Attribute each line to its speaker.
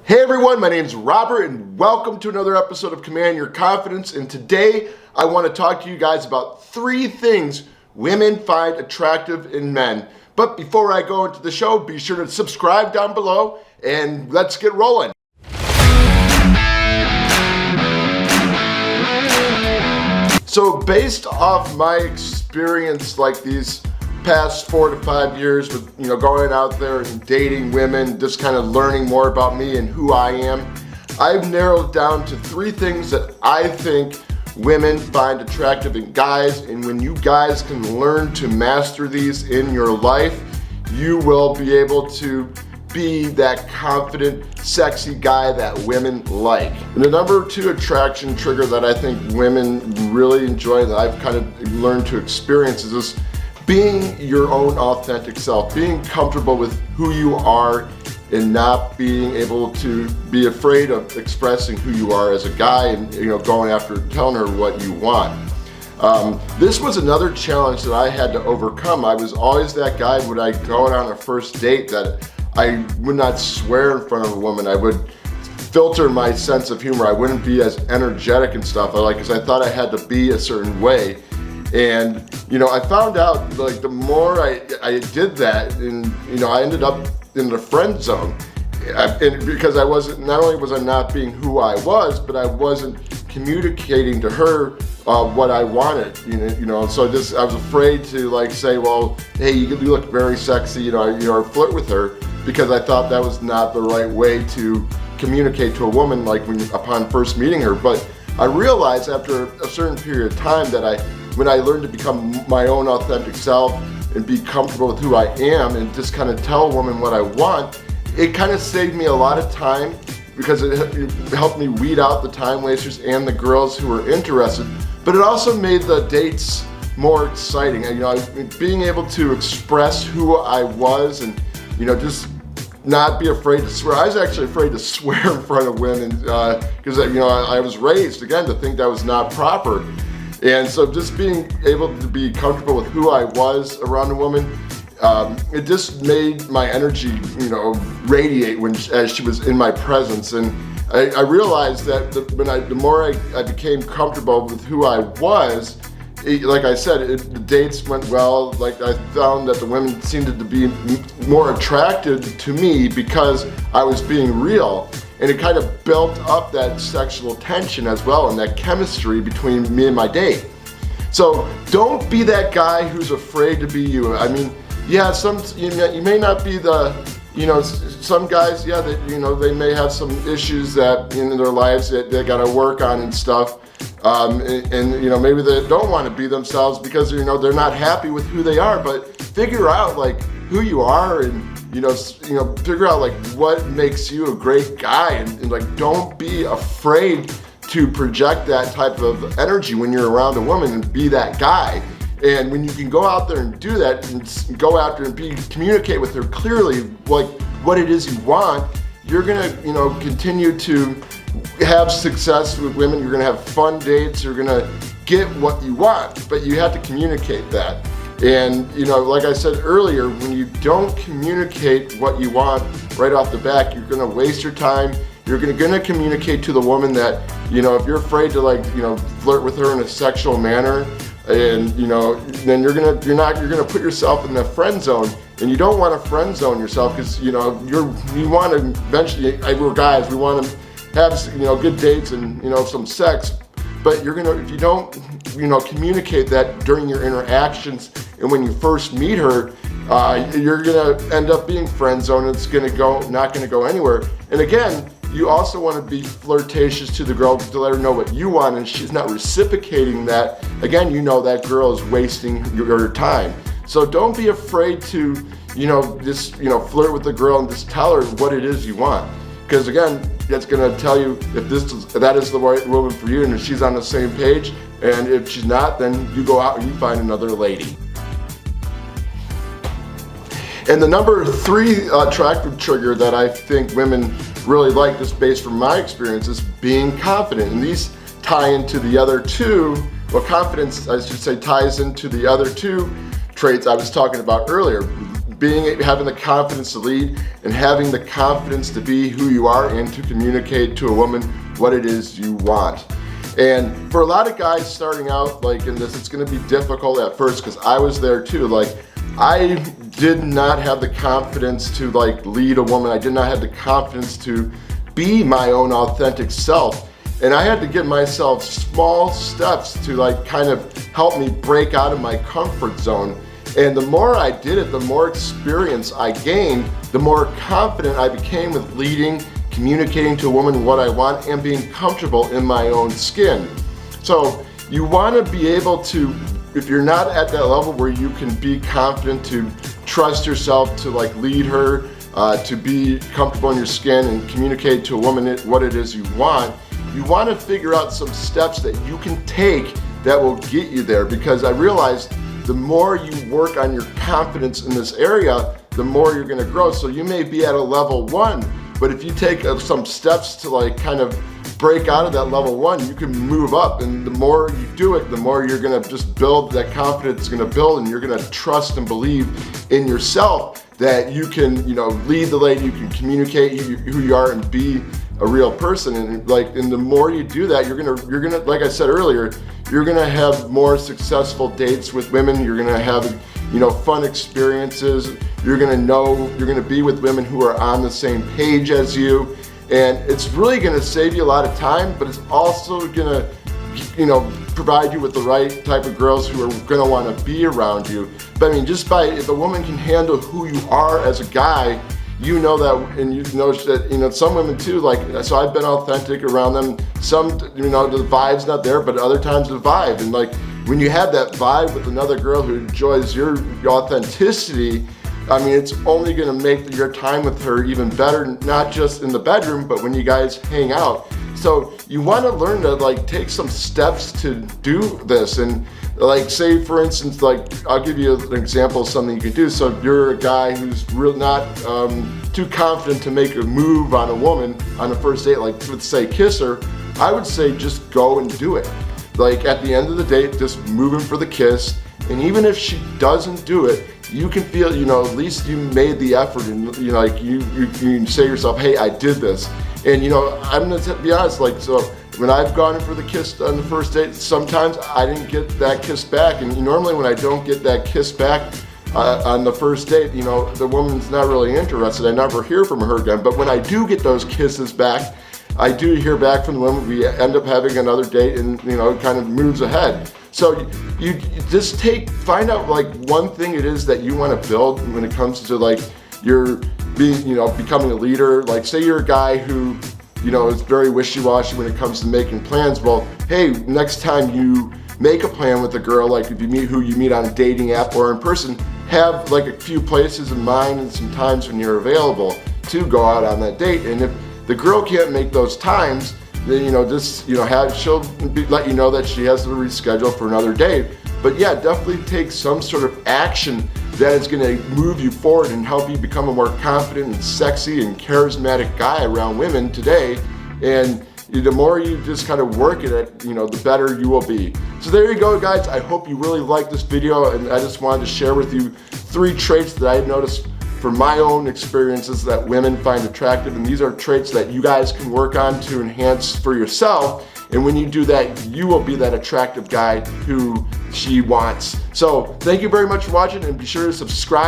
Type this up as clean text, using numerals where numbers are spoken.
Speaker 1: Hey everyone, my name is Robert and welcome to another episode of Command Your Confidence. And today I want to talk to you guys about 3 things women find attractive in men. But before I go into the show, be sure to subscribe down below and let's get rolling. So based off my experience like these past 4 to 5 years with going out there and dating women, just kind of learning more about me and who I am, I've narrowed down to 3 things that I think women find attractive in guys. And when you guys can learn to master these in your life, you will be able to be that confident, sexy guy that women like. And the number 2 attraction trigger that I think women really enjoy, that I've kind of learned to experience, is this being your own authentic self, being comfortable with who you are and not being able to be afraid of expressing who you are as a guy and going after telling her what you want. This was another challenge that I had to overcome. I was always that guy when I go out on a first date that I would not swear in front of a woman. I would filter my sense of humor. I wouldn't be as energetic and stuff, because I thought I had to be a certain way. And I found out, like, the more I did that, and I ended up in the friend zone, and because I wasn't, not only was I not being who I was, but I wasn't communicating to her what I wanted. So I was afraid to say, well, hey, you look very sexy, or flirt with her, because I thought that was not the right way to communicate to a woman, upon first meeting her. But I realized after a certain period of time that when I learned to become my own authentic self and be comfortable with who I am and just kind of tell a woman what I want, it kind of saved me a lot of time, because it helped me weed out the time wasters and the girls who were interested. But it also made the dates more exciting. Being able to express who I was and just not be afraid to swear. I was actually afraid to swear in front of women because I was raised, again, to think that was not proper. And so just being able to be comfortable with who I was around a woman, it just made my energy, radiate as she was in my presence. And I realized that the more I became comfortable with who I was, like I said, the dates went well. I found that the women seemed to be more attracted to me because I was being real. And it kind of built up that sexual tension as well, and that chemistry between me and my date. So don't be that guy who's afraid to be you. Yeah, you may not be the, some guys, yeah, that they may have some issues that in their lives that they got to work on and stuff. And maybe they don't want to be themselves because they're not happy with who they are. But figure out who you are, and figure out what makes you a great guy, and don't be afraid to project that type of energy when you're around a woman and be that guy. And when you can go out there and do that and go after and communicate with her clearly what it is you want, you're gonna continue to have success with women. You're gonna have fun dates. You're gonna get what you want, but you have to communicate that. And like I said earlier, when you don't communicate what you want right off the bat, you're gonna waste your time. You're gonna communicate to the woman that if you're afraid to flirt with her in a sexual manner, and then you're gonna put yourself in the friend zone. And you don't want to friend zone yourself, because you want to eventually, we're guys, we want to have good dates and some sex. But if you don't communicate that during your interactions and when you first meet her, you're gonna end up being friend zone. It's not gonna go anywhere. And again, you also want to be flirtatious to the girl to let her know what you want, and she's not reciprocating that. Again, that girl is wasting your time. So don't be afraid to just flirt with the girl and just tell her what it is you want. Because again, that's going to tell you if that is the right woman for you, and if she's on the same page. And if she's not, then you go out and you find another lady. And the number 3 attractive trigger that I think women really like, just based from my experience, is being confident. And these tie into the other 2. Well, confidence, I should say, ties into the other 2 traits I was talking about earlier. having the confidence to lead and having the confidence to be who you are and to communicate to a woman what it is you want. And for a lot of guys starting out like in this, it's gonna be difficult at first, because I was there too. Like, I did not have the confidence to like lead a woman. I did not have the confidence to be my own authentic self. And I had to give myself small steps to like kind of help me break out of my comfort zone. And the more I did it, the more experience I gained, the more confident I became with leading, communicating to a woman what I want, and being comfortable in my own skin. So you want to be able to, if you're not at that level where you can be confident to trust yourself to like lead her, to be comfortable in your skin and communicate to a woman what it is you want to figure out some steps that you can take that will get you there. Because I realized the more you work on your confidence in this area, the more you're going to grow. So you may be at a level 1, but if you take some steps to like kind of break out of that level 1, you can move up. And the more you do it, the more you're going to just build, that confidence is going to build, and you're going to trust and believe in yourself that you can, lead the lady, you can communicate who you are and be a real person. And the more you do that, you're gonna, like I said earlier, you're gonna have more successful dates with women. You're gonna have, fun experiences. You're gonna be with women who are on the same page as you. And it's really gonna save you a lot of time, but it's also gonna, provide you with the right type of girls who are gonna wanna be around you. But I mean, if a woman can handle who you are as a guy, you know that, and you notice that, some women too, so I've been authentic around them. Some, the vibe's not there, but other times the vibe. And like, when you have that vibe with another girl who enjoys your authenticity, I mean, it's only gonna make your time with her even better, not just in the bedroom, but when you guys hang out. So you wanna learn to take some steps to do this. And say for instance, I'll give you an example of something you can do. So if you're a guy who's really not too confident to make a move on a woman on a first date, let's say kiss her, I would say just go and do it. At the end of the date, just moving for the kiss. And even if she doesn't do it, you can feel, at least you made the effort, and you say to yourself, hey, I did this. And I'm gonna be honest, so when I've gone in for the kiss on the first date, sometimes I didn't get that kiss back. And normally when I don't get that kiss back on the first date, the woman's not really interested. I never hear from her again. But when I do get those kisses back, I do hear back from the woman. We end up having another date, and it kind of moves ahead. So you just find out one thing it is that you want to build when it comes to your being, becoming a leader. Say you're a guy who, is very wishy-washy when it comes to making plans. Well, hey, next time you make a plan with a girl, if you meet who you meet on a dating app or in person, have a few places in mind and some times when you're available to go out on that date. And if the girl can't make those times, then she'll let you know that she has to reschedule for another date. But yeah, definitely take some sort of action that is going to move you forward and help you become a more confident and sexy and charismatic guy around women today. And the more you just kind of work at it, the better you will be. So there you go, guys. I hope you really liked this video, and I just wanted to share with you 3 traits that I noticed from my own experiences that women find attractive. And these are traits that you guys can work on to enhance for yourself. And when you do that, you will be that attractive guy who she wants. So thank you very much for watching, and be sure to subscribe.